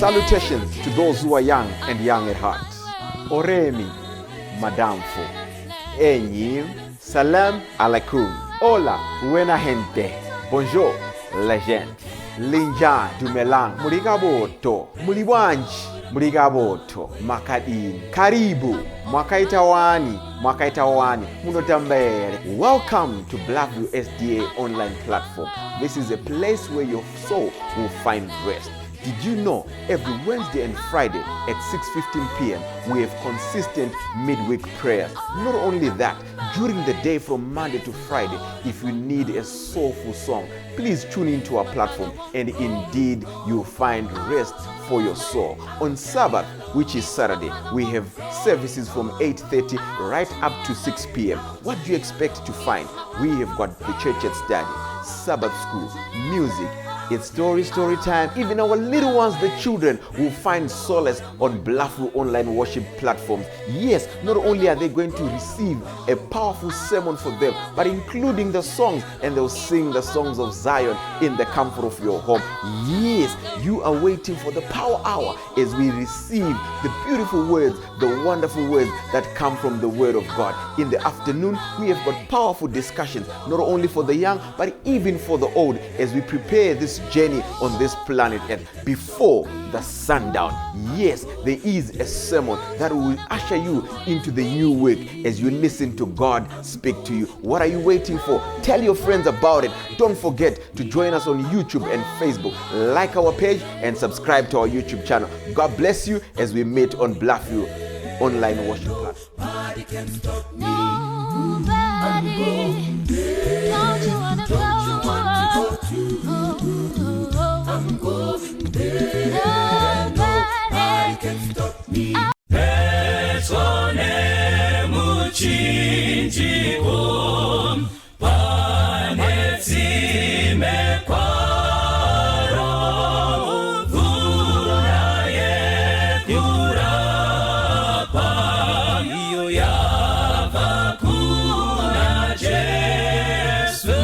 Salutations to those who are young and young at heart. Oremi, Madamfo, Enyi, Salam alaikum, Hola, buena gente, Bonjour, legend, Linja, Dumelang, Murigaboto, Muliwanji, Murigaboto, Makadin, Karibu, Mwakaitawani, Munotambere. Welcome to Blackview SDA online platform. This is a place where your soul will find rest. Did you know every Wednesday and Friday at 6:15 p.m. we have consistent midweek prayers? Not only that, during the day from Monday to Friday, if you need a soulful song, please tune into our platform and indeed you'll find rest for your soul. On Sabbath, which is Saturday, we have services from 8:30 right up to 6 p.m. What do you expect to find? We have got the church at study, Sabbath school, music, it's story time. Even our little ones, the children, will find solace on Blackview online worship platforms. Yes, not only are they going to receive a powerful sermon for them, but including the songs, and they'll sing the songs of Zion in the comfort of your home. Yes, you are waiting for the power hour as we receive the beautiful words, the wonderful words that come from the Word of God. In the afternoon, we have got powerful discussions, not only for the young, but even for the old, as we prepare this journey on this planet Earth before the sundown. Yes, there is a sermon that will usher you into the new week as you listen to God speak to you. What are you waiting for? Tell your friends about it. Don't forget to join us on YouTube and Facebook. Like our page and subscribe to our YouTube channel. God bless you as we meet on Blackview online worship platform. Nobody can stop me. Don't you wanna go? I'm going there. Nobody can stop me. Persone muchinjiko panetsime kwaro vuraye kurapa iyo yava kuna Jesu.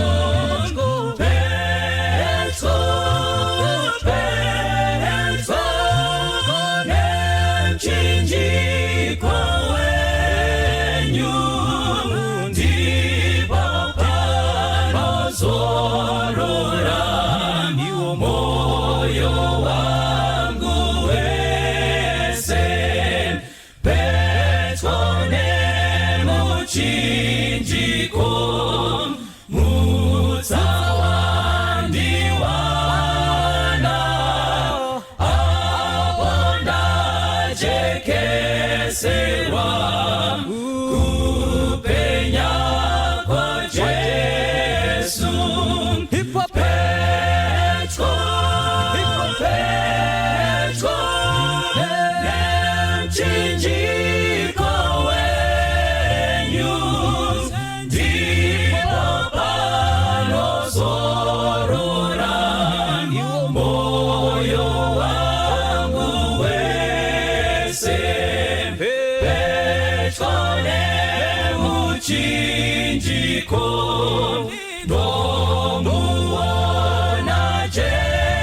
Nomuona Jesu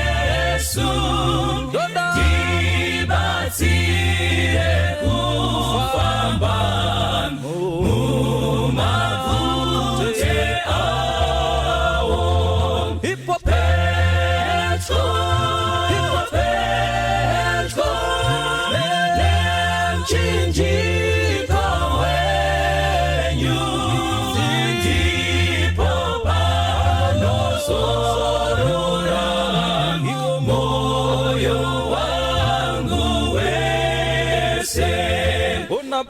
dibatsire kufamba mumavute awo Petro lemchinjiko wenyu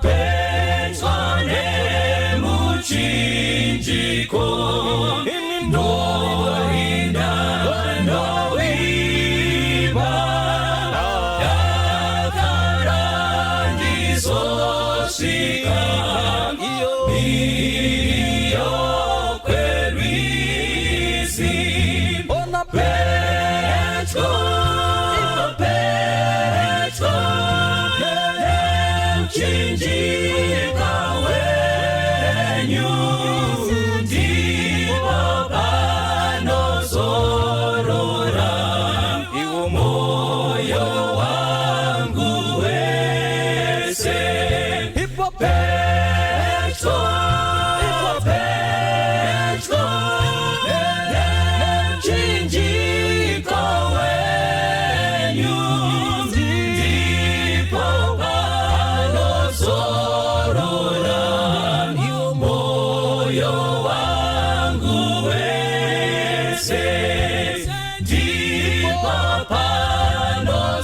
Persone muchinjiko noina noiba yakarandizosika iyo kwerisi Petro chinjika wenyu ndipo panozorora iwo moyo wa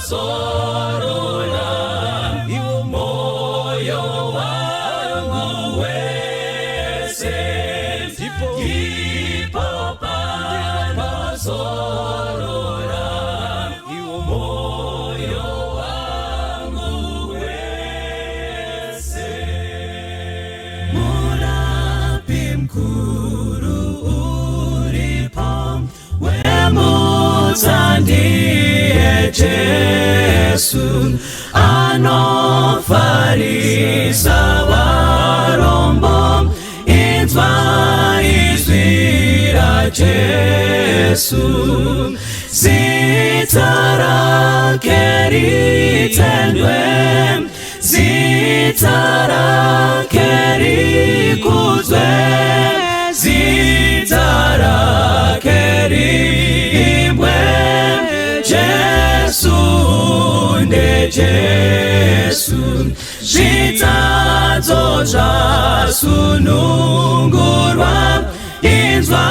sorora, moyo wangu wese, ipo pano sorora, moyo wangu wese. Murapi mkuru uripo, wemutandie Jesu, anofarisa warombo, inzwa izwira Jesu, zitarake ritendwe, zitarake rikuzwe, zitarake rimbwe, Jesu nde Jesu, zitazo zasunungurwa, inzwa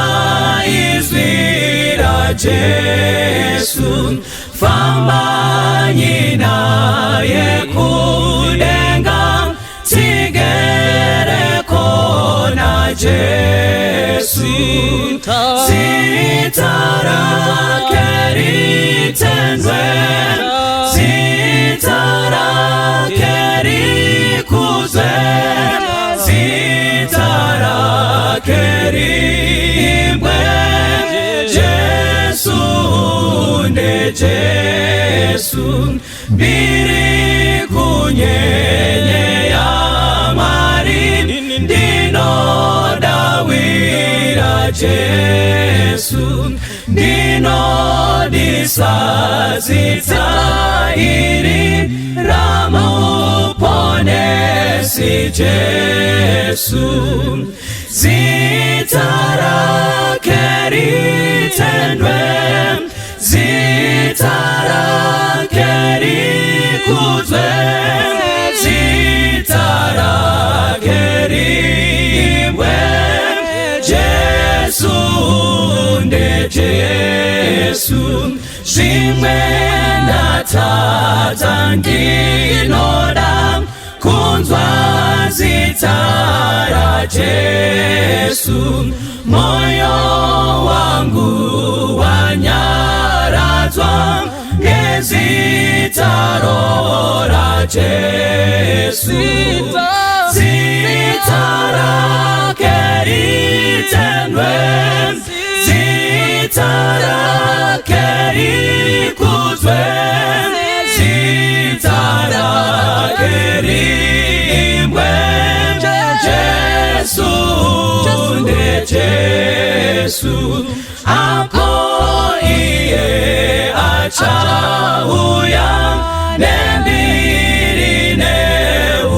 izwira Jesu, famba nyina yekudenga, tigereko na Jesu, zitarake ritendwe, zitarake rikuzwe, zitarake rimbwe, Jesu nde Jesu, biri kunyenye ya mari, ndino dawira Jesu, ndino disazitairi, ramuponesi Jesu, zitarake ritendwe, zitarake rikuzwe, zitarake rimbwe, Jesu nde Jesu, zimwe ndatata ndinoda, kunzwa zitara Jesu, moyo wangu wanyarazwa, ngezitarora Jesu, zitarake ritendwe, zitarake rikuzwe, zitarake rimbwe, Jesu nde Jesu, ako iye achahuya, nembirine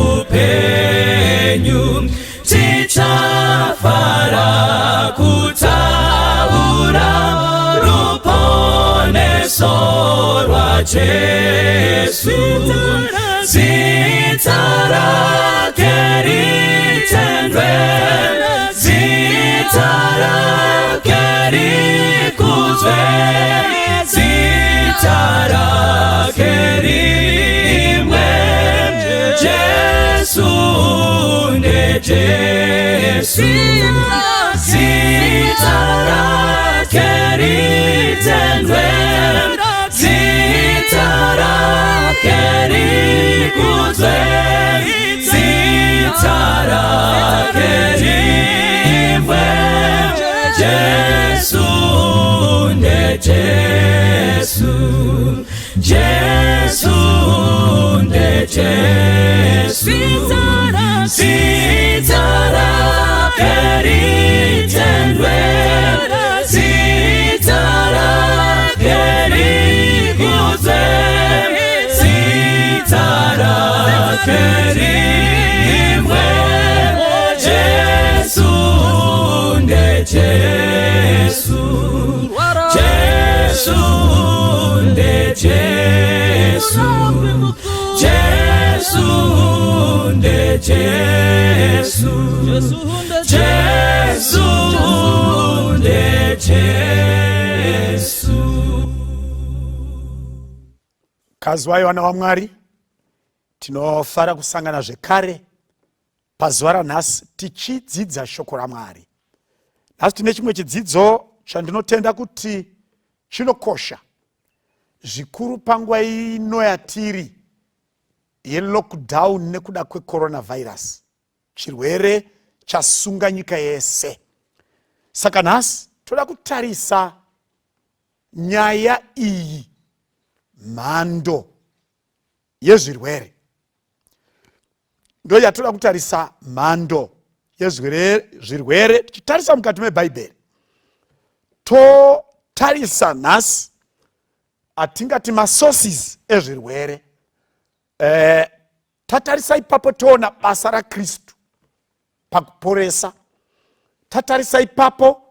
upenyu, tichafara kutahura, ruponeso rwa Jesu, zitarake ritendwe, zitarake rikuzwe, zitarake rimbwe, Jesu nde Jesu, zitarake ritendwe, zitarake rikuzwe, zitarake rimbwe, Jesu nde Jesu, Jesu nde Jesu, zitarake ritendwe, zitarake rikuzwe, zitarake rimbwe, Jesu nde Jesu, Jesu nde Jesu, Jesu nde Jesu, Jesu nde Jesu. Vakazwai vana vaMwari, tinofara kusangana zvekare pazuva ranhasi tichidzidza shoko raMwari. Nhasi tine chimwe chidzidzo chandinotenda kuti chinokosha zvikuru panguva ino yatiri yelockdown nekuda kwecoronavirus, chirwere chasunga nyika yese. Saka nhasi toda kutarisa nyaya iyi, mhando yezvirwere. Ndo yatoda kutarisa mhando yezvirwere tichitarisa mukati meBhaibheri. Totarisa nhasi atingati masources ezvirwere. Tatarisa ipapo toona basa raKristu pakuporesa. Tatarisa ipapo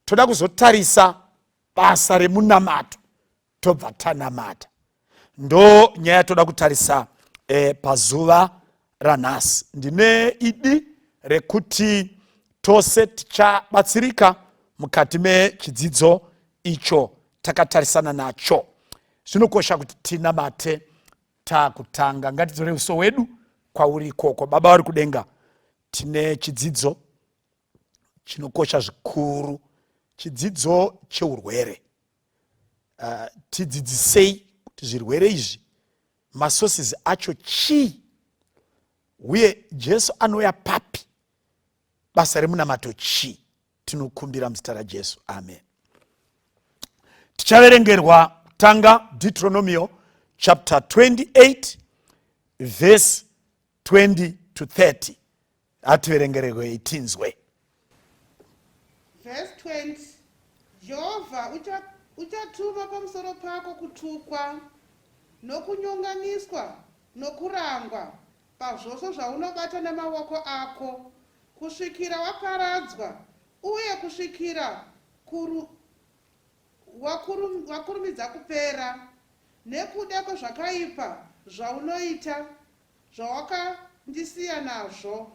toda kuzotarisa basa remunamato, tobva tanamata. Ndo nyaya toda kutarisa pazuva ranhasi. Ndine idi rekuti tose tichabatsirika mukati mechidzidzo icho takatarisana nacho. Zvinokosha kuti tinamate takutanga. Ngatitore uso wedu kwauri ikoko. Baba vari kudenga, tine chidzidzo chinokosha zvikuru, chidzidzo cheurwere. Tidzidzisei kuti zvirwere izvi masources acho chii, uye Jesu anouya papi, basa remunamato chii. Tinokumbira muzita raJesu, amen. Tichaverengerwa kutanga Deuteronomy chapter 28 verse 20 to 30. Ativerengerwe itinzwe. Verse 20. Jehovha uchatuma pamusoro pako kutukwa nokunyonganiswa nokurangwa pazvose zvaunobata namaoko ako, kusvikira waparadzwa, uye kusvikira wakurumidza kupera, nekuda kwezvakaipa zvaunoita zvawakandisiya nazvo.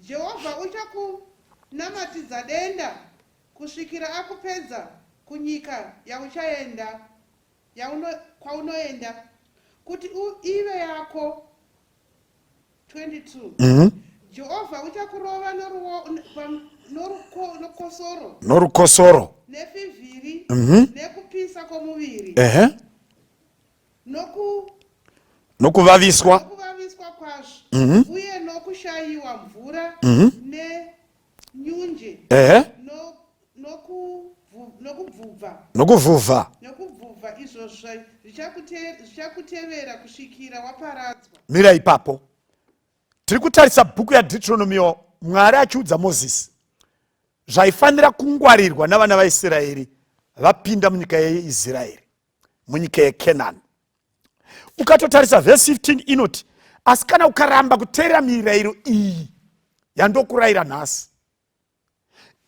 Jehovha uchakunamatidza denda kusvikira akupedza kunyika yauchaenda kwaunoenda kuti ive yako. 22. Jehovha uchakurova norukosoro nefivhiri nekupisa kwomuviri nokuvaviswa kwazvo, uye nokushayiwa mvura nenyunje nokuvhuvha. Izvozvo zvichakutevera kusvikira waparadzwa. Mira ipapo. Tiri kutarisa bhuku yaDeuteronomy, Mwari achiudza Mozisi zvaifanira kungwarirwa navana vaIsraeri vapinda munyika yeIsraeri, munyika yeKenani. Ukatotarisa verse 15 inoti, asi kana ukaramba kuteerera mirayiro iyi yandokurayira nhasi,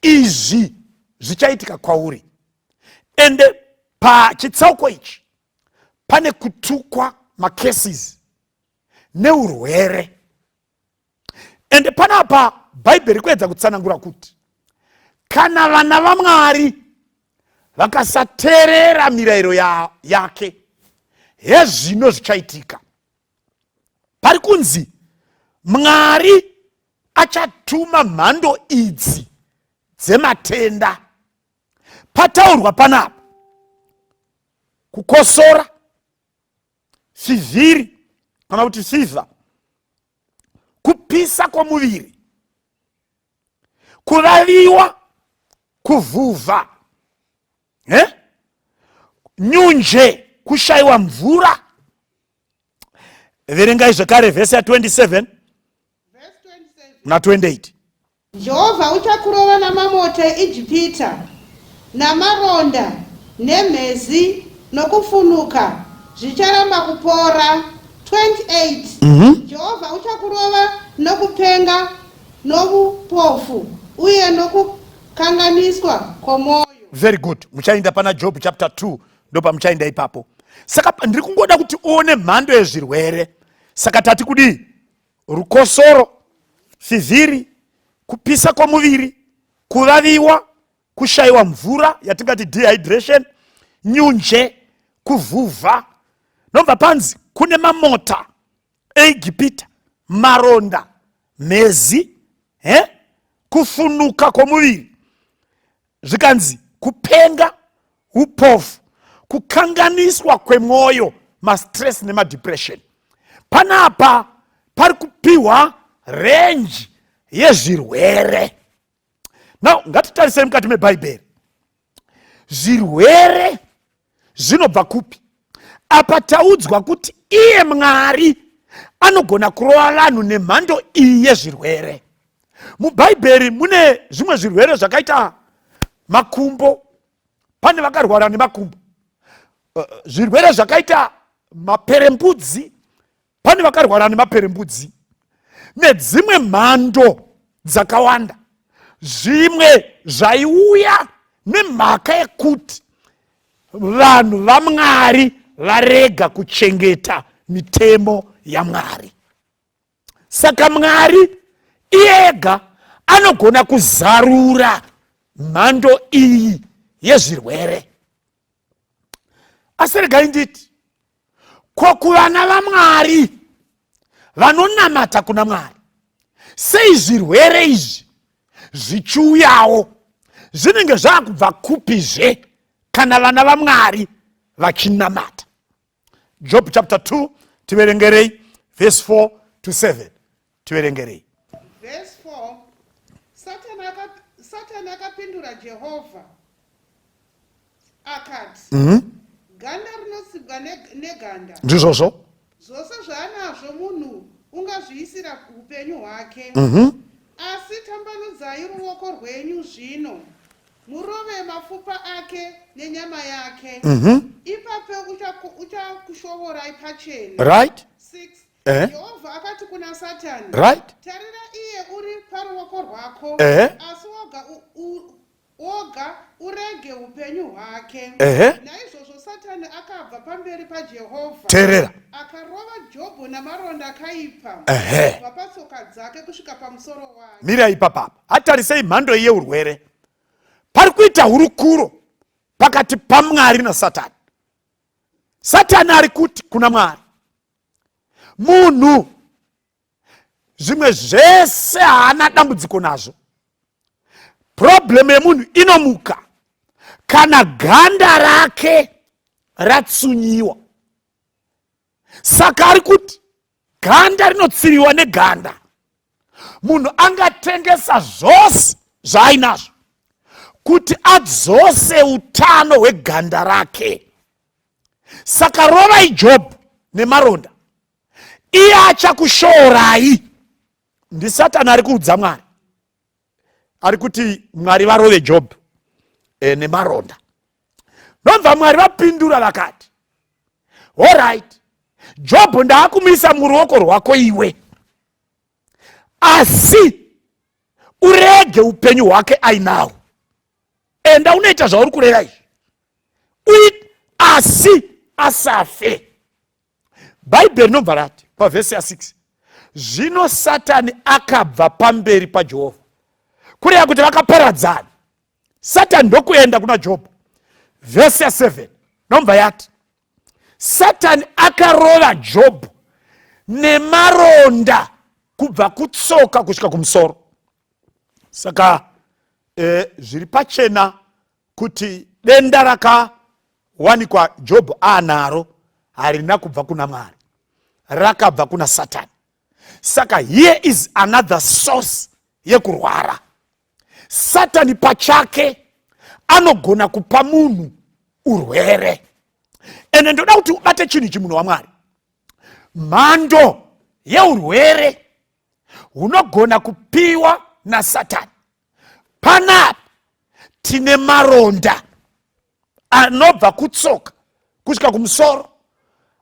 izvi zvichaitika kwauri. Ende pachitsauko ichi pane kutukwa macases neurwere. Ende panapa Bhaibheri kuedza kutsanangura kuti kana vana vaMwari vakasateerera mirayiro yake, hezvino zvichaitika. Pari kunzi Mwari achatuma mhando idzi dzematenda. Pataurwa panapa kukosora, fivhiri kana kuti fever, kupisa kwomuviri, kuvaviwa, kuvhuvha, nyunje, kushayiwa mvura. Verengai zvekare vhesi ya 27 na 28. Jehovha uchakurova namamoto eIjipita, namaronda, nemhezi, nokufunuka, zvicharamba kupora. 28. Jehovha uchakurova nokupenga, nokupofu, uye nokukanganiswa kwomwoyo. Very good. Muchaenda pana Job chapter 2, ndopa muchaenda ipapo. Saka ndiri kungoda kuti uone mhando yezvirwere. Saka tati kudi rukosoro, fivhiri, kupisa kwomuviri, kuvaviwa, kushayiwa mvura yatingati dehydration, nyunje, kuvhuvha nobva panzi kune mamota eIgipita, maronda, mhezi, kufunuka kwomuviri, zvikanzi kupenga, upofu, kukanganiswa kwemwoyo, mastress nemadepression. Panapa pari kupiwa renji yezvirwere. Now ngatitarisei mukati mebhaibheri. Zvirwere zvinobva kupi? Apa taudzwa kuti iye Mwari anogona kurova vanhu nemhando iyi yezvirwere. Mubhaibheri mune zvimwe zvirwere zvakaita makumbo, pane vakarwara nemakumbo. Zvirwere zvakaita maperembudzi, pane vakarwara nemaperembudzi, nedzimwe mhando dzakawanda. Zvimwe zvaiuya nemhaka yekuti vanhu vaMwari varega kuchengeta mitemo yaMwari. Saka Mwari iye ega anogona kuzarura mhando iyi yezvirwere. Asi regai nditi, ko kuvana vaMwari vanonamata kuna Mwari, sei zvirwere izvi zvichiuyawo? Zvinenge zvakubva kupizve kana vana vaMwari vachinamata? Job chapter 2, tiverengerei verse 4 to 7. Tiverengerei. Verse 4, Satani akapindura Jehovha akati, ganda rinosibwa neganda, Ndizvozvo. zvose zvaanazvo munhu ungazviisira upenyu hwake. Asi tambanudzai ruoko rwenyu zvino, murove mapfupa ake nenyama yake, ipapo uchakushovorai pachena. Right? 6. Jehovha akati kuna Satani, Right? tarira iye uri paruoko rwako, asi woga urege upenyu hwake. Naizvozvo Satani akabva pamberi paJehovha, Teerera. akarova Jobho namaronda akaipa kubva patsoka dzake kusvika pamusoro wake. Mira ipapa, hatarisei mhando yeurwere. Pari kuita hurukuro pakati paMwari naSatani. Satani ari kuti kuna Mwari, munhu zvimwe zvese haana dambudziko nazvo. Problem yemunhu inomuka kana ganda rake ratsunyiwa. Saka ari kuti ganda rinotsiriwa neganda. Munhu angatengesa zvose zvaainazvo kuti adzose utano hweganda rake. Saka rovai Jobho nemaronda, iye achakushoorai. Ndi Satani ari kuudza Mwari, ari kuti Mwari varove Jobho nemaronda. Nobva Mwari vapindura vakati, alright, Jobho ndaakumisa muruoko rwako iwe, asi urege upenyu hwake ainawo. Enda unoita zvauri kureva izvi, asi asafe. Bhaibheri nobva rati pavhesi ya6, zvino Satani akabva pamberi paJehovha. Kureva kuti vakaparadzana. Satani ndokuenda kuna Jobho. Vhesi ya7 nobva yati, Satani akarova Jobho nemaronda kubva kutsoka kusvika kumusoro. Saka zviri pachena kuti denda rakawanikwa Jobho anaro harina kubva kuna Mwari, rakabva kuna Satani. Saka here is another source yekurwara. Satani pachake anogona kupa munhu urwere. Ende ndoda kuti ubate chinhu ichi, munhu waMwari. Mhando yeurwere hunogona kupiwa naSatani. Panapa tine maronda anobva kutsoka kusvika kumusoro.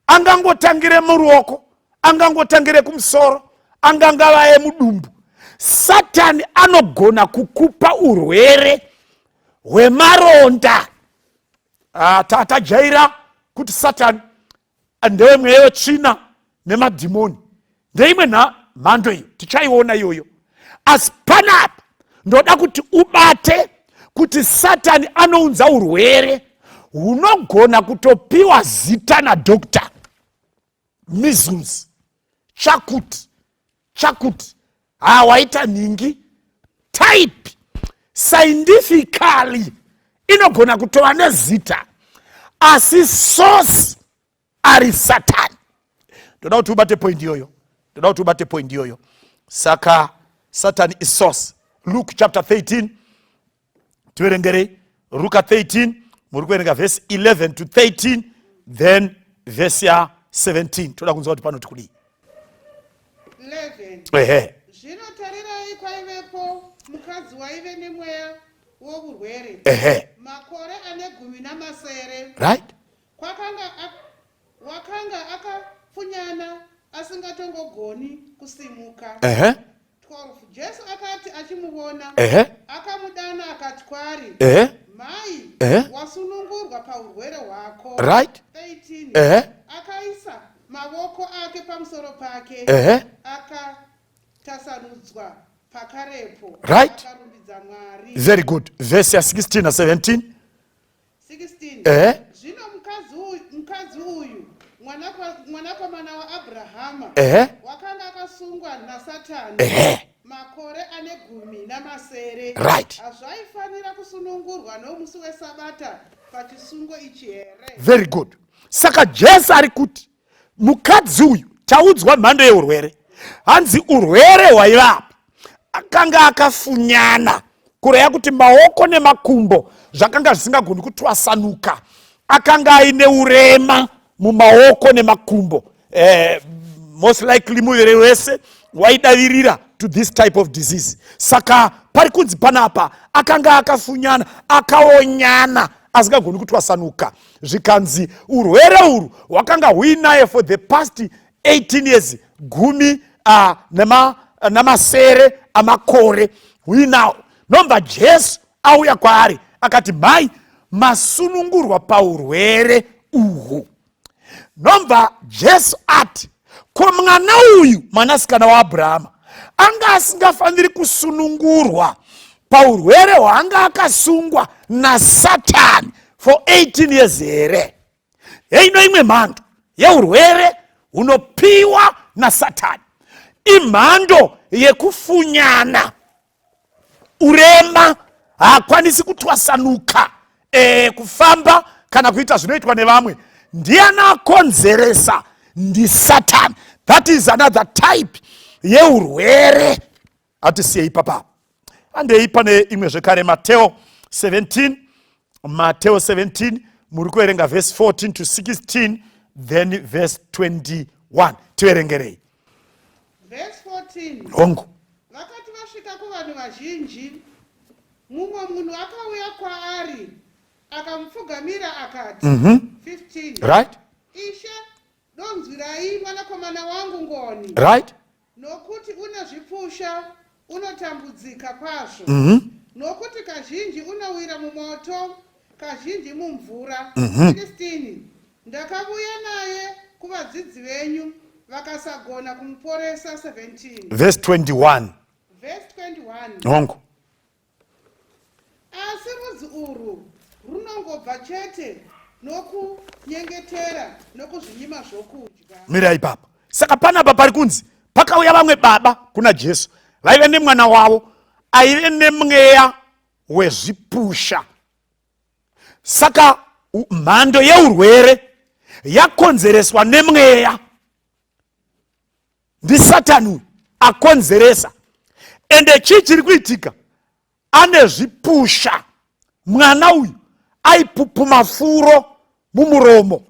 Angangotangire muruoko, angangotangire kumusoro, angangava emudumbu. Satani anogona kukupa urwere hwemaronda. Tajaira kuti Satani ndeimwe yetsvina nemadhimoni, ndeimwe mhando iyo, tichaiona iyoyo. Asi panapa ndoda kuti ubate kuti Satani anounza urwere hunogona kutopiwa zita nadhokta. measles, chakuti, waita nhingi, type, scientifically, inogona kutova nezita, asi source ari Satan. Ndoda kuti ubate point iyoyo. Saka Satan is source. Luke chapter 13, tiverengere Luka 13, muri kuverenga verse 11 to 13, then verse ya 17. Toda kunzwa kuti pano tikudi 11. Zvino tarirai, kwaivepo mukadzi waive nemweya wourwere makore ane 17. Right? Wakanga akafunyana asingatongogoni kusimuka. 12. Jesu akati achimuona, akamudana akati kwaari, mai, wasunungurwa paurwere hwako. Right? 13. Akaisa mavoko ake pamusoro pake, akatasanudzwa pakarepo. Right? Akarumbidza Mwari. Very good. Verse ya 16 na 17. 16. Zvino mukadzi uyu mwanakomana waAbrahama, wakanga akasungwa naSatani makore ane 17. Right. Hazvaifanira kusunungurwa nomusi weSabata pachisungo ichi here? Very good. Saka Jesu ari kuti mukadzi uyu taudzwa mhando yeurwere, hanzi urwere hwaivapo, akanga akafunyana, kureva kuti maoko nemakumbo zvakanga zvisingagoni kutwasanuka, akanga aine urema mumaoko nemakumbo. Most likely muviri wese waidavirira to this type of disease. Saka pari kunzi panapa akanga akafunyana, akaonyana, asingagoni kutwasanuka. Zvikanzi urwere uru hwakanga huinaye for the past 18 years, 17 amakore huinawo. Nomba Jesu auya kwaari akati, mai, masunungurwa paurwere uhu. Nomba Jesu ati, ko mwana uyu mwanasikana waAbrahama anga asingafaniri kusunungurwa paurwere hwanga akasungwa naSatani for 18 years here? Heino imwe mhando yeurwere hunopiwa naSatani, imhando yekufunyana, urema, haakwanisi kutwasanuka, kufamba kana kuita zvinoitwa nevamwe. Ndiana akonzeresa? NdiSatani. That is another type yeurwere. Atisiyei papa. Andei pane imwe zvekare Mateo 17, muri kuverenga verse 14 to 16, then verse 21. Tiverengerei. Verse 14. Hongu. Vakati vasvika kuvanhu vazhinji, mumwe munhu akauya kwaari akamupfugamira akati, 15. Right? Ishe, donzwirai mwanakomana wangu ngoni. Right? Nokuti une zvipusha, unotambudzika kwazvo. Nokuti kazhinji unowira mumoto, kazhinji mumvura. 16. Ndakabuya naye kuvadzidzi venyu, vakasagona kumuporesa. 17. Verse 21. Verse 21. Hongu. Asi rudzi urwu runongobva chete nokunyengetera nokuzvinyima zvokudya. Mirai papa. Saka panapa pari kunzi pakauya vamwe baba kuna Jesu, vaive nemwana wavo aive nemweya wezvipusha. Saka mhando yeurwere yakonzereswa nemweya. NdiSatani akonzeresa. Ende chii chiri kuitika? Ane zvipusha. Mwana uyu aipupuma furo mumuromo,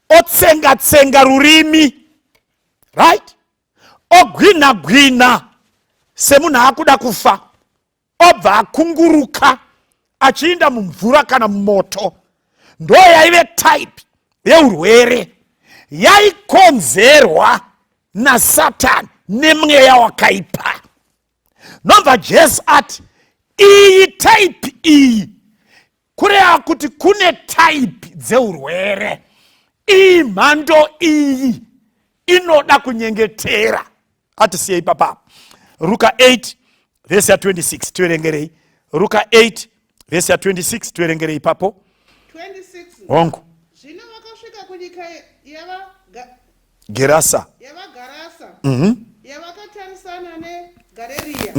otsenga rurimi, right? Ogwina semunhu akuda kufa, obva akunguruka achiinda mumvura kana mumoto. Ndo yaive type yeurwere yaikonzerwa naSatani nemweya wakaipa. Nomva Jesu ati, iyi type iyi, kureva kuti kune type dzeurwere. Iyi mhando iyi inoda kunyengetera. Atisiyei papa. Luka 8 verse ya 26 tuerengerei. Luka 8 verse ya 26 tuerengerei papo. 26. Hongu. Zvino vakasvika kunyika Gerasa. yavagarasa yavakatarisana neGarirea.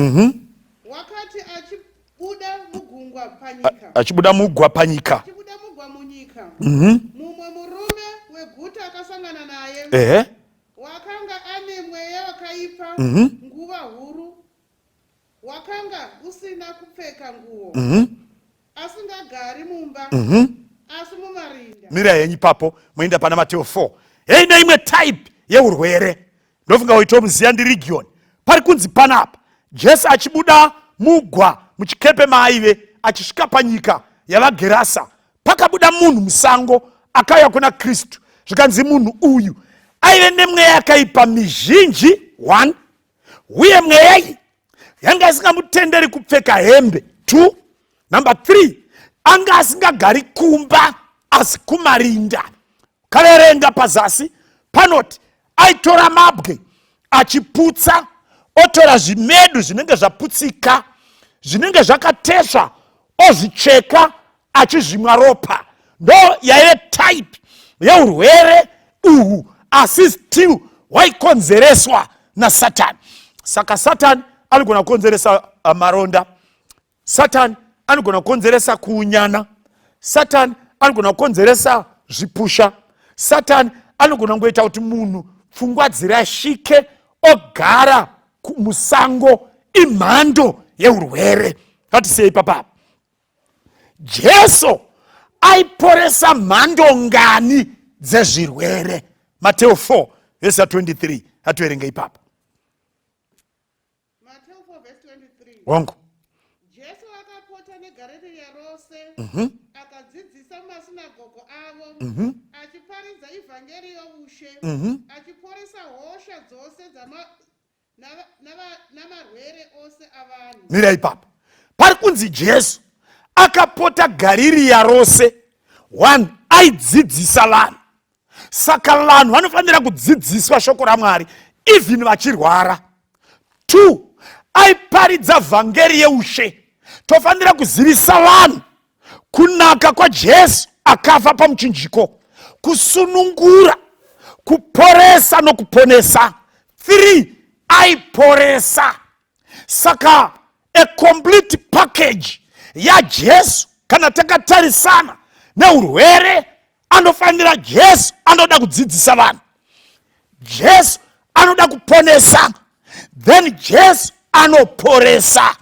Wakati achibuda mugungwa panyika. Achibuda mugwa panyika. Achibuda mugwa munyika. Mumwe murume weguta akasangana naye. Wakanga ane mweya wakaipa nguva huru. Wakanga usina kupfeka nguo. Asingagari mumba. Asi mumarinda. Mira yenyi papo muenda pana Mateo 4. Hei na imwe type yeurwere. Ndofunga waitomuziya ndi region. Pari kunzi panapa Jesu achibuda mugwa muchikepe maaive achisvika panyika yavaGerasa. Pakabuda munhu musango akauya kuna Kristu. Zvikanzi munhu uyu aive nemweya yakaipa mizhinji 1, uye mweya iyi yanga isingamutenderi kupfeka hembe 2, number 3 anga asingagari kumba asi kumarinda. Kaverenga pazasi panoti aitora mabwe achiputsa, otora zvimedu zvinenge zvaputsika zvinenge zvakatesva ozvicheka achizvimwa ropa. Ndo yaive type yeurwere uhu, asi still waikonzereswa naSatani. Saka Satani anogona kukonzeresa maronda, Satani anogona kukonzeresa kuunyana, Satani anogona kukonzeresa zvipusha, Satani anogona kungoita kuti munhu pfungwa dzirashike ogara musango. Imhando yeurwere. Ngatisei papapa Jesu aiporesa mhando ngani dzezvirwere? Mateo 4 verse 23. Atoerenge ipapa. Mateo 4 verse 23. Wangu. Jesu akapota neGarirea rose akadzidzisa mumasinagoge avo achiparidza ivhangeri youshe achiporesa hosha dzose namarwere ose avanhu. Mira ipapa pari kunzi Jesu akapota Garirea rose. 1, aidzidzisa vanhu. Saka vanhu vanofanira kudzidziswa shoko raMwari even vachirwara. 2, aiparidza vhangeri yeushe. Tofanira kuzivisa vanhu kunaka kwaJesu akafa pamuchinjiko, kusunungura, kuporesa nokuponesa. 3, aiporesa. Saka a complete package yaJesu kana takatarisana neurwere anofanira Jesu anoda kudzidzisa vanhu, Jesu anoda kuponesa, then Jesu anoporesa.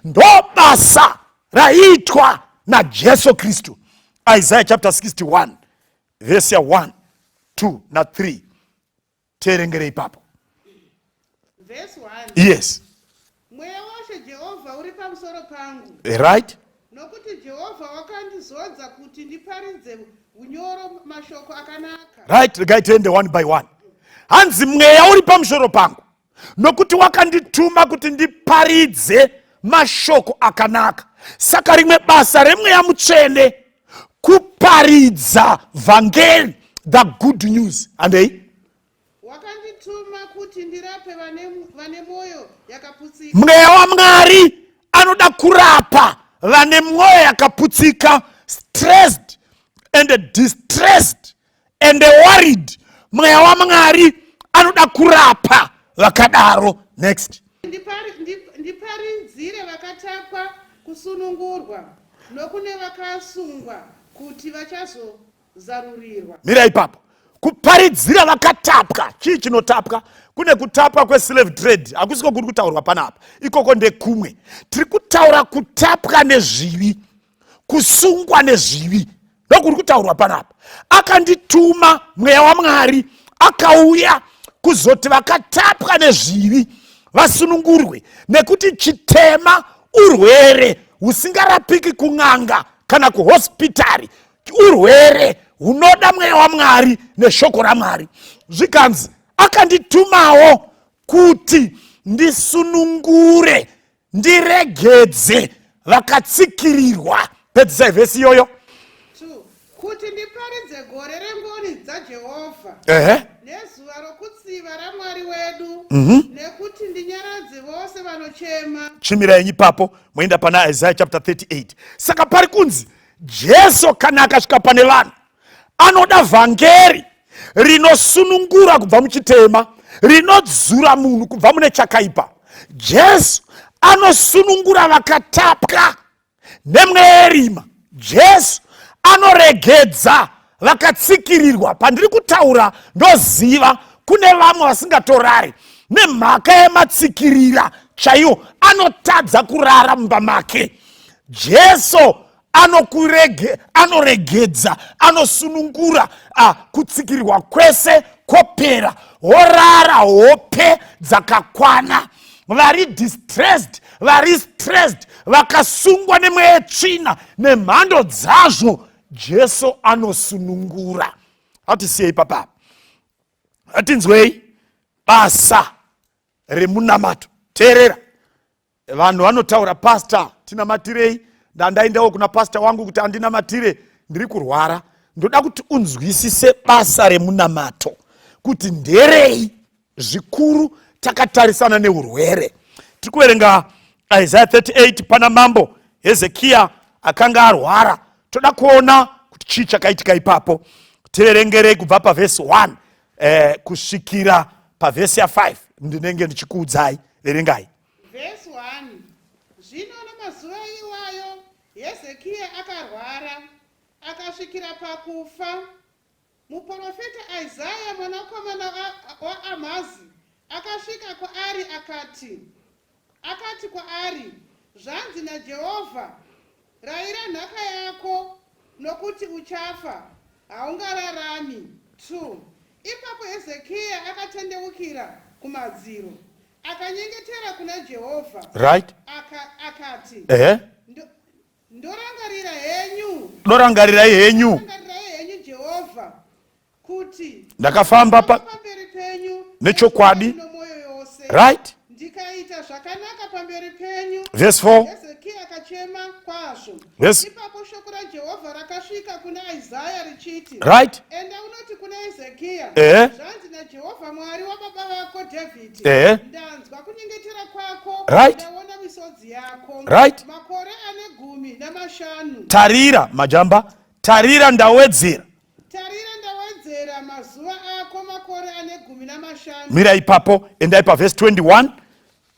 Ndo basa raitwa naJesu Kristu. Isaiah chapter 61 verse 1, 2 na 3. Terengere ipapo. Verse 1. Yes. Mweya washe Jehovha uri pamusoro pangu. Right? Nokuti Jehovha wakandizodza kuti ndiparidze unyoro mashoko akanaka. Right, regai tiende one by one. Hanzi mweya uri pamusoro pangu nokuti wakandituma kuti ndiparidze mashoko akanaka. Saka rimwe basa remweya mutsvene kuparidza vhangeri, the good news. Andei? Wakandituma kuti ndirape vane moyo yakaputsika. Mweya waMwari anoda kurapa vane mwoyo yakaputsika, stressed and distressed and worried. Mweya waMwari anoda kurapa vakadaro. Next. Ndiparidzire vakatapwa kusunungurwa nokune vakasungwa kuti vachazozarurirwa. Mira ipapo. Kuparidzira vakatapwa. Chii chinotapwa? Kune kutapwa kweslave trade. Hakusiko kuri kutaurwa panapa. Ikoko ndekumwe. Tiri kutaura kutapwa nezvivi, kusungwa nezvivi. Ndokuri kutaurwa panapa. Akandituma mweya waMwari akauya kuzoti vakatapwa nezvivi vasunungurwe, nekuti chitema urwere husingarapiki kun'anga kana kuhospitari, urwere hunoda mweya waMwari neshoko raMwari. Zvikanzi akanditumawo kuti ndisunungure, ndiregedze vakatsikirirwa. Pedzisai vhesi iyoyo. 2. Kuti ndiparidze gore rengoni dzaJehovha nezuva rokutsiva raMwari wedu, nekuti ndinyaradze vose vanochema. Chimira yenyu papo moenda pana Isaiah chapter 38. Saka pari kunzi Jesu kana akasvika pane vanhu anoda vhangeri rinosunungura kubva muchitema, rinodzura munhu kubva mune chakaipa. Jesu anosunungura vakatapwa nemwerima. Jesu anoregedza vakatsikirirwa. Pandiri kutaura ndoziva kune vamwe vasingatorari nemhaka yematsikirira chaiwo, anotadza kurara mumba make. Jesu anoregedza, anosunungura kutsikirirwa kwese kopera, worara hope dzakakwana. Vari distressed, vari stressed, vakasungwa nemweya tsvina nemhando dzazvo, Jesu anosunungura. Atisiyei papapa, atinzwei basa remunamato. Teerera, vanhu vanotaura, pastor tinamatirei? Ndandaendawo kuna pastor wangu kuti andinamatire, ndiri kurwara. Ndoda kuti unzwisise basa remunamato kuti nderei zvikuru takatarisana neurwere. Tiri kuverenga Isaiah 38. Pana mambo Hezekia akanga arwara. Toda kuona kuti chii chakaitika ipapo. Tiverengerei kubva pavhesi 1 kusvikira pavhesi ya 5. Ndinenge ndichikuudzai. Verengai. Vhesi 1. Zvino namazuva iwayo Hezekia akarwara akasvikira pakufa. Muprofita Isaya mwanakomana waAmazi akasvika kwaari akati kwaari, zvanzi naJehovha, rayira nhaka yako nokuti uchafa, haungararami. 2. Ipapo Hezekia akatendeukira kumadziro akanyengetera kuna Jehovha. Right? Akati, ndorangarira henyu Jehovha, kuti ndakafamba pamberi penyu nechokwadi. nomwoyo yose, Right? ndikaita zvakanaka pamberi penyu. Verse 4. Hezekia akachema kwazvo. Yes. Ipapo shoko raJehovha rakasvika kuna Isaya richiti, Right? enda unoti kuna Hezekia, zvanzi naJehovha Mwari wababa vako Dhavhidhi, ndanzwa kunyengetera kwako, Right? ndaona misodzi yako. Right? Makore ane 15. Tarira majamba, tarira ndawedzera. Tarira ndawedzera mazuva ako makore ane 15. Mira ipapo, endai pa verse 21.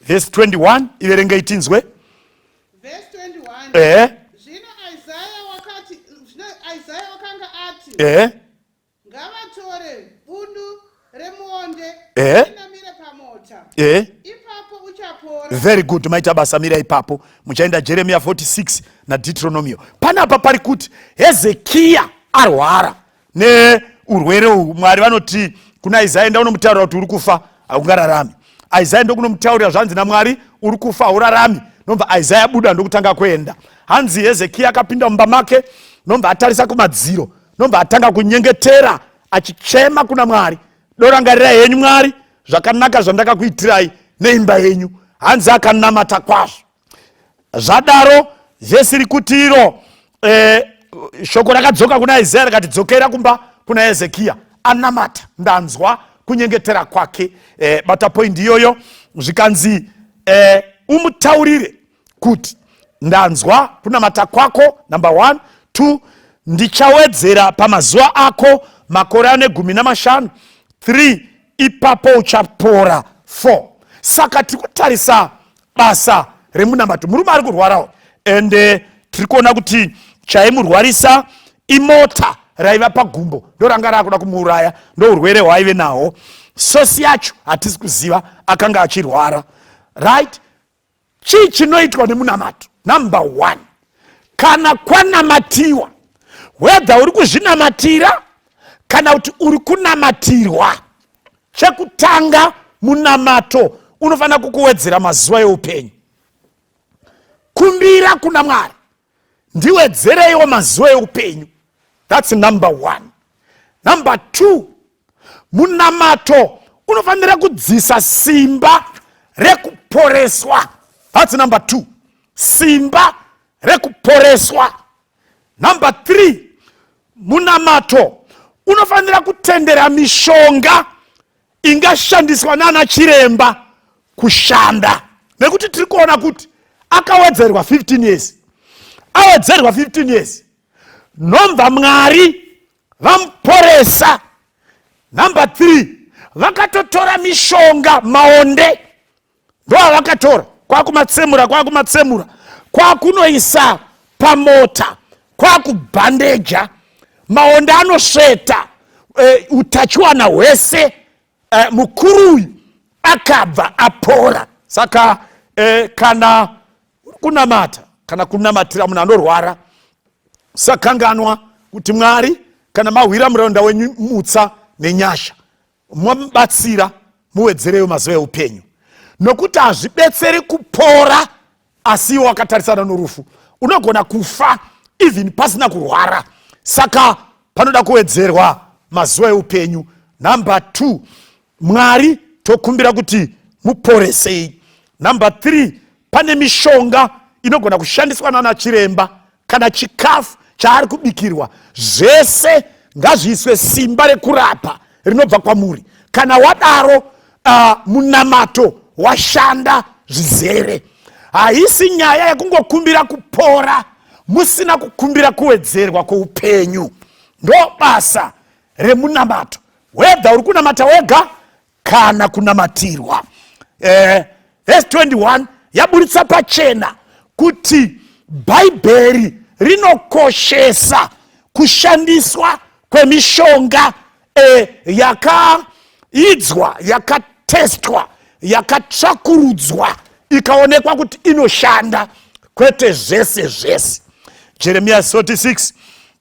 Verse 21, iverengei tinzwe. Verse 21. Zvino Isaya wakanga ati, ngavatore bundu remuonde namire pamota, ipapo uchapora. Very good, maita basa. Mira ipapo muchaenda Jeremiah 46 na Deuteronomio. Panapa pari kuti Hezekia arwara neurwere uhu. Mwari vanoti kuna Isaya, ndaunomutaurira kuti uri kufa, haungararami. Isaya ndokunomutaurira zvanzi naMwari, uri kufa, haurarami. Nomba Isaya buda ndokutanga kuenda. Hanzi Hezekia akapinda mumba make, nomba atarisa kumadziro, nomba atanga kunyengetera achichema kuna Mwari, dorangarira henyu Mwari zvakanaka zvandakakuitirai neimba yenyu. Hanzi akanamata kwazvo. Zvadaro vhesi rikuti iro shoko rakadzoka kuna Isaya rakati, dzokera kumba kuna Hezekia, anamata, ndanzwa kunyengetera kwake. Bata point iyoyo zvikanzi umutaurire kuti ndanzwa kunamata kwako, number 1. 2, ndichawedzera pamazuva ako makore ane 15. 3, ipapo uchapora. 4. Saka tikutarisa basa remunamato. Murume ari kurwarawo, ende tiri kuona kuti chaimurwarisa imota raiva pagumbo, ndoranga rakuda kumuuraya, ndourwere hwaaive naho. Sosi yacho hatisi kuziva, akanga achirwara. Right? Chii chinoitwa nemunamato? Number 1, kana kwanamatiwa, whether uri kuzvinamatira kana kuti uri kunamatirwa, chekutanga munamato unofanira kukuwedzera mazuva eupenyu. Kumbira kuna Mwari, ndiwedzereiwo mazuva eupenyu. That's number 1. Number 2, munamato unofanira kudzisa simba rekuporeswa. That's number 2. Simba rekuporeswa. Number 3, munamato unofanira kutendera mishonga ingashandiswa nana chiremba kushanda. Nekuti tiri kuona kuti akawedzerwa 15 years. Awedzerwa 15 years. Nomva Mwari vamuporesa, Number 3, vakatotora mishonga, maonde ndoa vakatora, kwakumatsemura, kwakunoisa pamota, kwakubhandeja. Maonde anosveta utachiwana hwese. Mukuru uyu akabva apora. Saka kana kunamatira munhu anorwara, sakanganwa kuti Mwari kana mahwira muraunda wenyu mutsa nenyasha, mwamubatsira muwedzereyo mazuva eupenyu, nokuti hazvibetseri kupora asi iwo wakatarisana norufu. Unogona kufa even pasina kurwara. Saka panoda kuwedzerwa mazuva eupenyu. Number 2, Mwari tokumbira kuti muporesei. Number 3, pane mishonga inogona kushandiswa nana chiremba kana chikafu chaari kubikirwa. Zvese ngazviiswe simba rekurapa rinobva kwamuri. Kana wadaro munamato washanda zvizere. Haisi nyaya yekungokumbira kupora musina kukumbira kuwedzerwa kweupenyu. Ndo basa remunamato, wedha uri kunamata wega kana kunamatirwa. Verse 21 yaburitsa pachena kuti Bhaibheri rinokoshesa kushandiswa kwemishonga yakaidzwa, yakatestwa, yakatsvakurudzwa, ikaonekwa kuti inoshanda, kwete zvese. Jeremiah 46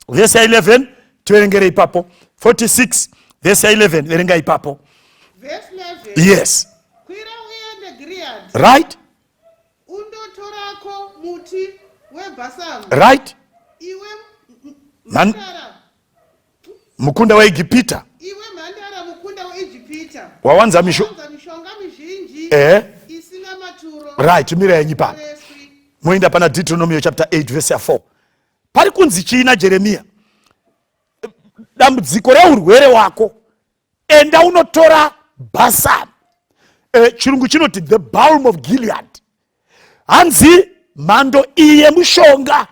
verse 11 tuverengere ipapo. 46 verse 11 verenga ipapo. Verse 11. Yes. Kwira uende Gilead. Right. Undotorako muti weBhasamu. Right. Iwe mukunda weIjipita. Iwe mhandara mukunda weIjipita. Wawanza mishonga mizhinji isina maturo. Right, mira yenyu pano. Moenda pana Deuteronomy chapter 8 verse 4. Pari kunzi china Jeremia, dambudziko reurwere wako, enda unotora Bhasamu. Chirungu chinoti the balm of Gilead. Hanzi mhando iye mushonga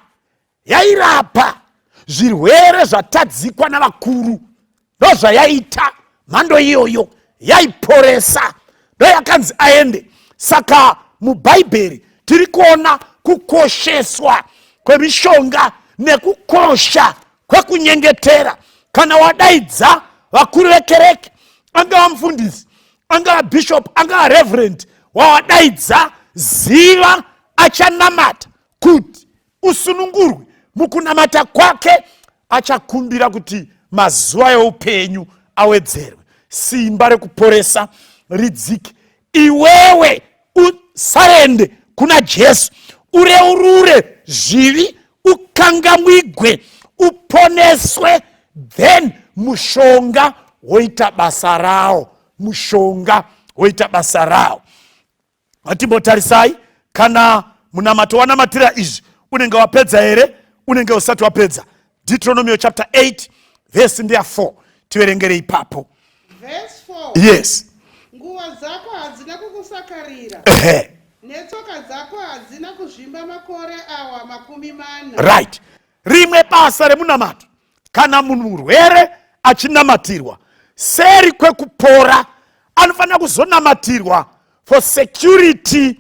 yairapa zvirwere zvatadzikwa navakuru. Ndozvayaita mhando iyoyo, yaiporesa, ndoyakanzi aende. Saka muBhaibheri tiri kuona kukosheswa kwemishonga nekukosha kwekunyengetera. Kana wadaidza vakuru vekereke, angava mufundisi, angava bishop, angava reverend, wawadaidza, ziva achanamata kuti usunungurwe mukunamata kwake, achakumbira kuti mazuva eupenyu awedzerwe, simba rekuporesa ridzike. Iwewe usarende kuna Jesu, ureurure zvivi, ukangamwigwe, uponeswe, then mushonga woita basa rawo. Mushonga woita basa rawo. Atimbotarisai kana munamato wanamatira izvi unenge wapedza here, unenge usati wapedza. Deuteronomy chapter 8 verse 4 tiverengere ipapo. Verse 4. Yes. Nguva zako hadzina kukusakarira, netsoka dzako hadzina kuzvimba makore awa 40. Right. Rimwe basa remunamato, kana munhu murwere achinamatirwa, seri kwekupora, anofanira kuzonamatirwa for security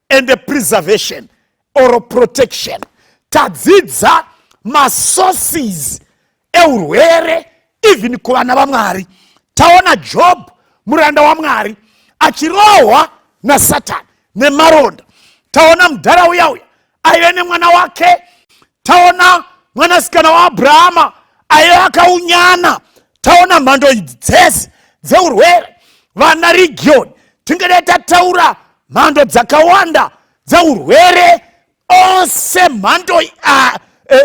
and preservation or protection. Tadzidza masources eurwere even kuvana vaMwari. Taona Job, muranda waMwari, achirohwa naSatani nemaronda. Taona mudhara uya aive nemwana wake. Taona mwanasikana waAbhurahama aive akaunyana. Taona mhando dzese dzeurwere. Vana Region tingada tataura mhando dzakawanda dzeurwere. Ose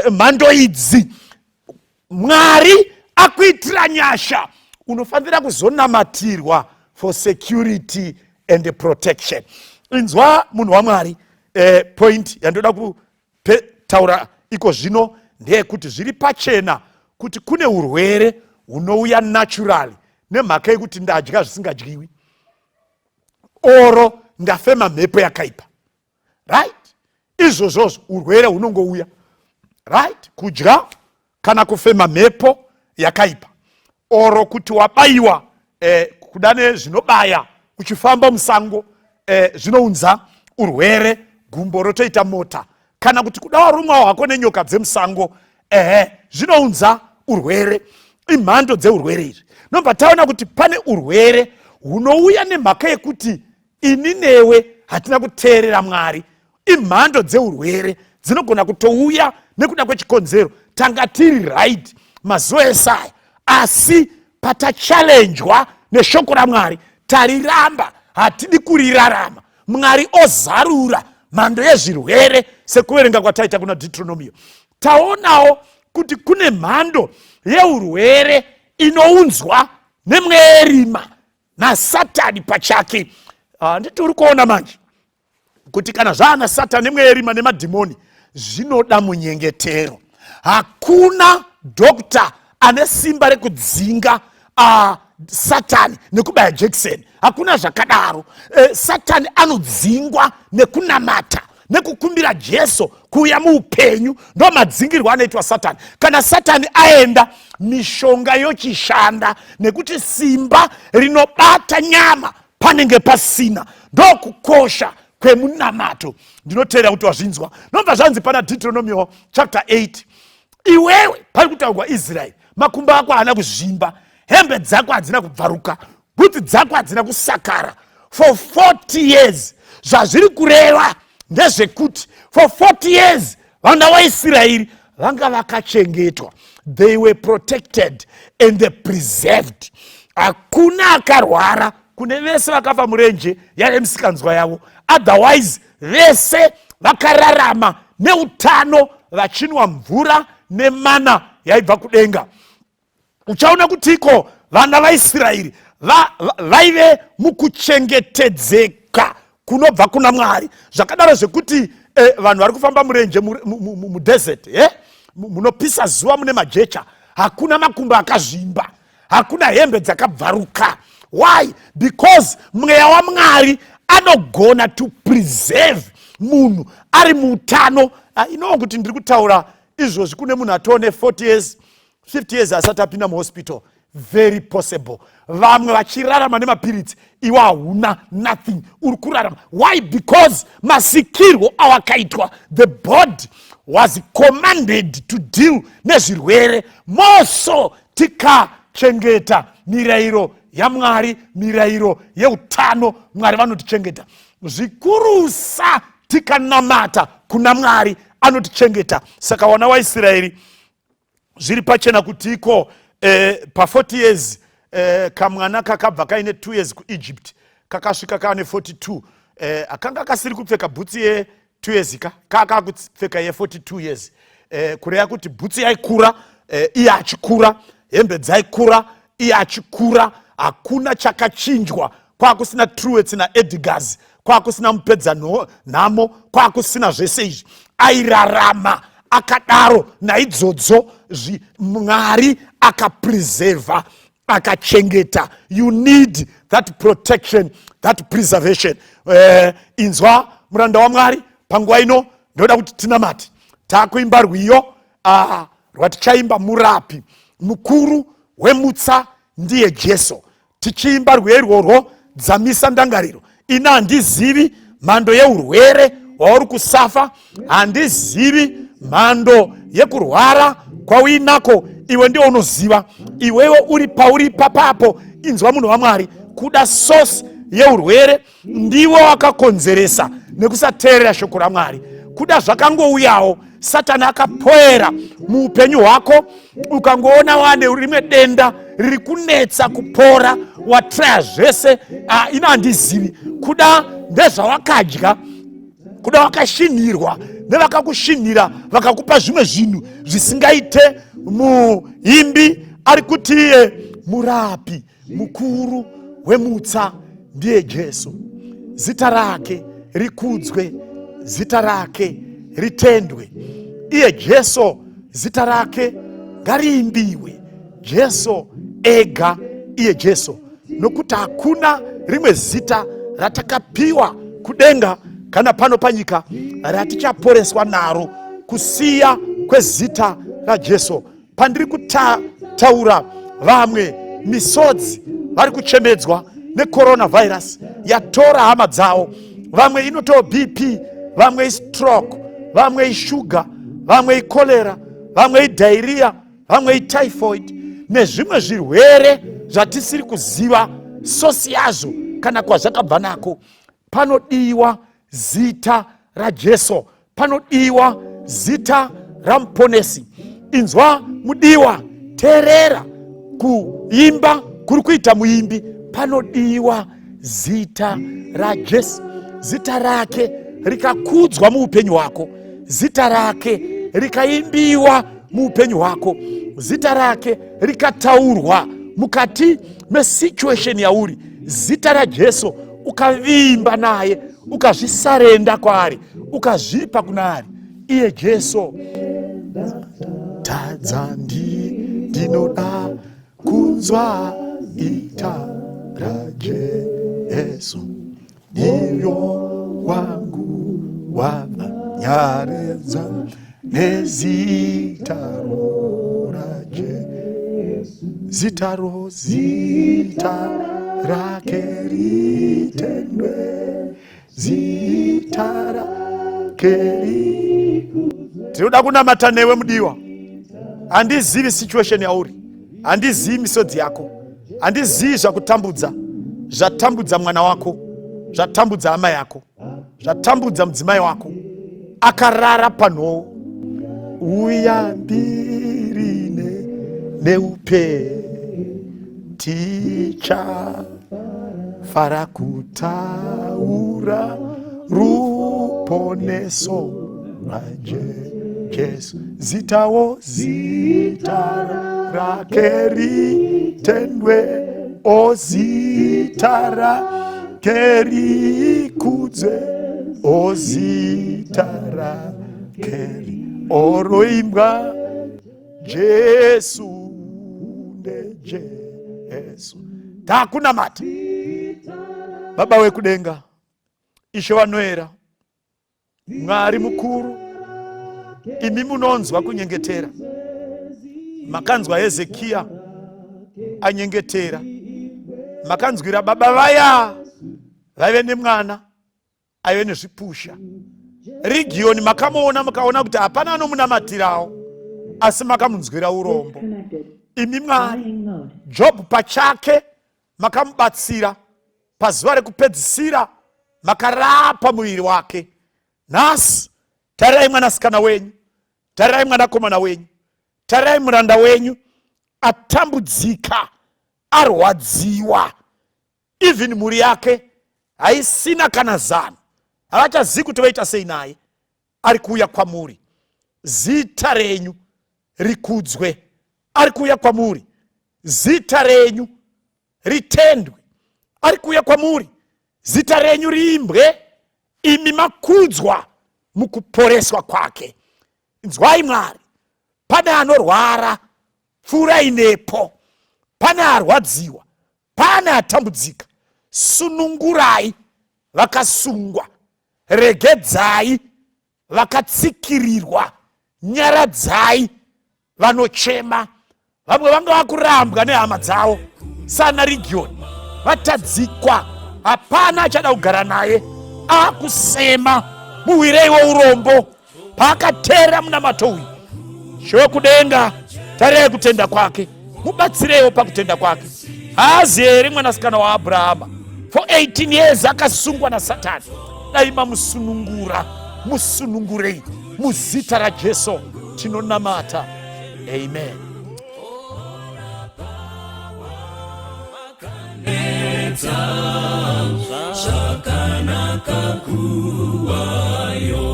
mhando idzi Mwari akuitira nyasha. Unofanira kuzonamatirwa for security and protection. Inzwa munhu waMwari, point yandoda kutaura iko zvino ndeyekuti zviri pachena kuti kune urwere hunouya naturally nemhaka yekuti ndadya zvisingadyiwi oro ndafema mhepo yakaipa. Right? Izvozvozvo urwere hunongouya. Right? Kudya kana kufema mhepo yakaipa. oro kuti wabaiwa kudane zvinobaya uchifamba musango zvinounza urwere, gumbo rotoita mota, kana kuti kuda warumwa hwako nenyoka dzemusango zvinounza urwere. Imhando dzeurwere izvi. Nobva taona kuti pane urwere hunouya nemhaka yekuti ini newe hatina kuteerera Mwari. Imhando dzeurwere dzinogona kutouya nekuda kwechikonzero tanga tiri right mazuva esaya, asi patachallenjwa neshoko raMwari tariramba, hatidi kurirarama. Mwari ozarura mhando yezvirwere sekuverenga kwataita kuna Deuteronomio. Taonawo kuti kune mhando yeurwere inounzwa nemwerima naSatani pachake. Nditori kuona manje kuti kana zvana Satani nemwerima nemadhimoni zvinoda munyengetero. Hakuna dokta ane simba rekudzinga Satani nekubaya jekiseni. Hakuna zvakadaro. Satani anodzingwa nekunamata, nekukumbira Jesu kuuya muupenyu. Ndo madzingirwo anoitwa Satani. Kana Satani aenda, mishonga yochishanda, nekuti simba rinobata nyama panenge pasina. Ndo kukosha kwemunamato. Ndinoteera kuti wazvinzwa. Nobva zvanzi pana Deuteronomio chapter 8. Iwewe pari kutaurwa Israeri, makumbo ako haana kuzvimba, hembe dzako hadzina kubvaruka, bhutsi dzako hadzina kusakara for 40 years. Zvazviri kureva ndezvekuti for 40 years vana vaIsraeri vanga vakachengetwa. They were protected and preserved. Hakuna akarwara kune vese vakafa murenje yaremusikanzwa yavo. Otherwise vese vakararama neutano vachinwa mvura nemana yaibva kudenga. Uchaona kutiko vana vaIsraeri vaive mukuchengetedzeka kunobva kuna Mwari. Zvakadaro zvekuti vanhu vari kufamba murenje mudesert, munopisa zuva mune majecha, hakuna makumbo akazvimba, hakuna hembe dzakabvaruka. Why? Because mweya waMwari anogona to preserve munhu ari muutano. Inowo kuti ndiri kutaura izvozvi kune munhu atone 40 years 50 years asati apinda muhospital. Very possible. Vamwe vachirarama nemapiritsi, iwe hauna nothing, uri kurarama. Why? Because masikirwo awakaitwa. The body was commanded to deal nezvirwere. Moso tikachengeta mirayiro yaMwari, mirayiro yeutano, Mwari vanotichengeta. Zvikurusa tikanamata kuna Mwari anotichengeta. Saka wana waIsraeri zviri pachena kutiko pa 40 years kamwana kakabva kaine 2 years kuEgypt kakasvika kaane 42. Akanga kasiri kupfeka bhutsi ye 2 years kaka kupfeka ye 42 years. Kureva kuti bhutsi yaikura, iye achikura, hembe dzaikura, iye achikura. Hakuna chakachinjwa. Kwakusina Truets na Edgars, kwakusina mupedza nhamo, kwakusina zvese izvi. Airarama akadaro naidzodzo Mwari akapreserva, akachengeta. You need that protection, that preservation. Inzwa muranda waMwari, panguva ino ndoda kuti tinamate. Takuimba rwiyo rwatichaimba murapi mukuru wemutsa ndiye Jesu. Tichiimba rwiyo irworwo dzamisa ndangariro. Ina handizivi mhando yeurwere wauri kusafa, handizivi mhando yekurwara kwauinako, iwe ndio unoziva. Iwewe uri pauri papapo, inzwa munhu waMwari, kuda source yeurwere ndiwo wakakonzeresa nekusateerera shoko raMwari. Kuda zvakangouyawo, Satani akapoera muupenyu hwako, ukangoona wane rimwe denda riri kunetsa kupora, watraya zvese, ina handizivi. Kuda ndezvawakadya, kuda wakashinirwa nevakakushinira vakakupa zvimwe zvinhu zvisingaite. Muimbi ari kuti murapi mukuru wemutsa ndiye Jesu. Zita rake rikudzwe, zita rake ritendwe. Iye Jesu, zita rake ngariimbiwe. Jesu ega, iye Jesu. Nokuti hakuna rimwe zita ratakapiwa kudenga kana pano panyika ratichaporeswa naro kusiya kwezita raJesu. Pandiri kutaura vamwe misodzi vari kuchemedzwa necoronavirus yatora hama dzavo. Vamwe inoto BP, vamwe stroke, vamwe sugar, vamwe cholera, vamwe diarrhea, vamwe typhoid nezvimwe zvirwere zvatisiri kuziva sosi yazvo kana kwazvakabva nako. Panodiwa zita raJesu, panodiwa zita ramuponesi. Inzwa mudiwa, teerera kuimba kuri kuita muimbi. Panodiwa zita raJesu. Zita rake rikakudzwa muupenyu hwako, zita rake rikaimbiwa muupenyu hwako, zita rake rikataurwa mukati mesituation yauri, zita raJesu ukavimba naye, ukazvisarenda kwaari, ukazvipa kunaari. Iye Jesu, tadza ndinoda kunzwa ita raJesu, ndivyo wangu wanyaredza nezita raJesu, zita rake ritendwe, zita rake rikuzwe. Tinoda kunamata newe mudiwa. Handizivi situation yauri, handizivi misodzi yako, handizivi zvakutambudza, zvatambudza mwana wako, zvatambudza hama yako, zvatambudza mudzimai wako akarara panhoo. Uyambirine neupe tichafara kutaura ruponeso raJesu, zitawo zita rake ritendwe, o zita rake rikudzwe, o zita rake oroimbwa, Jesu ndeJesu. Takunamata Baba wekudenga, Ishe wanoera, Mwari mukuru, imi munonzwa kunyengetera. Makanzwa Hezekia anyengetera, makanzwira baba vaya vaive nemwana aive nezvipusha. Region makamuona mukaona kuti hapana anomunamatirawo, asi makamunzwira urombo. Imi Mwari, Job pachake makamubatsira pazuva rekupedzisira, makarapa muviri wake. Nhasi tarirai mwanasikana wenyu, tarirai mwanakomana wenyu, tarirai muranda wenyu atambudzika, arwadziwa. Even mhuri yake haisina kana zano, havachazivi kuti voita sei naye. Ari kuuya kwamuri, zita renyu rikudzwe. Ari kuuya kwamuri, zita renyu ritendwe. Ari kuuya kwamuri, zita renyu riimbwe. Imi makudzwa mukuporeswa kwake. Inzwai Mwari, pane anorwara, pfuurai nepo. Pane arwadziwa, pane atambudzika, sunungurai vakasungwa, regedzai vakatsikirirwa, nyaradzai vanochema. Vamwe vanga vakurambwa nehama dzavo sana Region, vatadzikwa, hapana achada kugara naye, akusema muwirei wourombo paakatera munamato uyu. Shewe kudenga, tarirai kutenda kwake, mubatsireiwo pakutenda kwake. Haazi here mwanasikana waAbrahama for 18 years akasungwa naSatani. Dai mamusunungura, musunungurei muzita raJesu tinonamata. Amen. Shakanaka kuwayo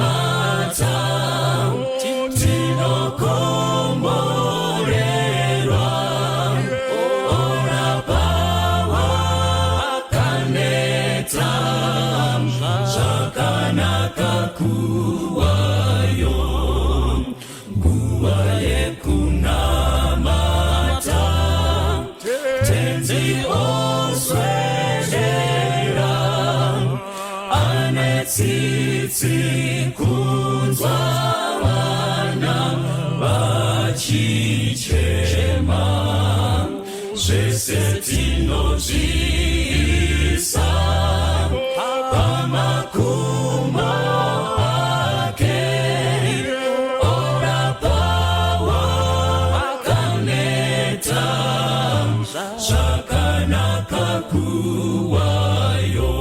mukunamata tinokomborerwa orapawa kaneta. Shakanaka kuwayo nguwa yekunamata tenzi oswedera anetsitsi kunzwa vana chichema zvese tinozviisa pamakumbo ake orapawo akaneta zvakanaka kuwayo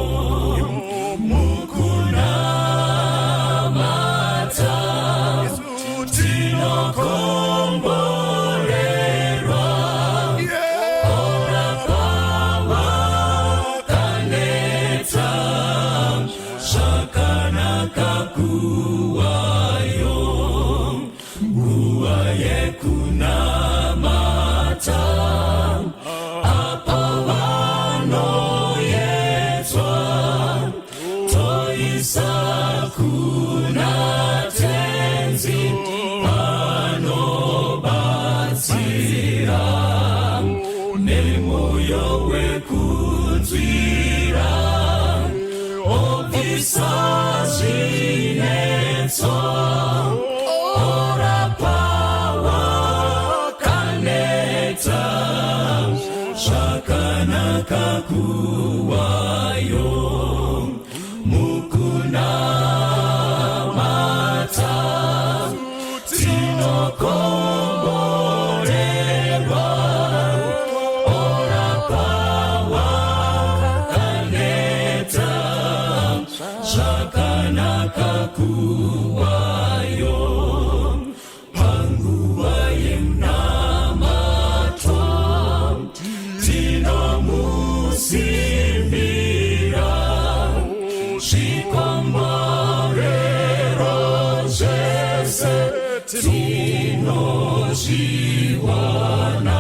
mukunamata tinokomborerwa orapawa kaneta zvakanaka kuwayo nguva yekunamata apo vanoyedzwa toisa kuna tenzi anobatsira nemoyo wekunzwira obvisa zvinetso orapawa kaneta zvakanaka kuwayo mukunamata tinokomborerwa orapawa kaneta zvakanaka kuwayo panguva yemunamato tinomusimbira zvikomborero zvese tinozviwana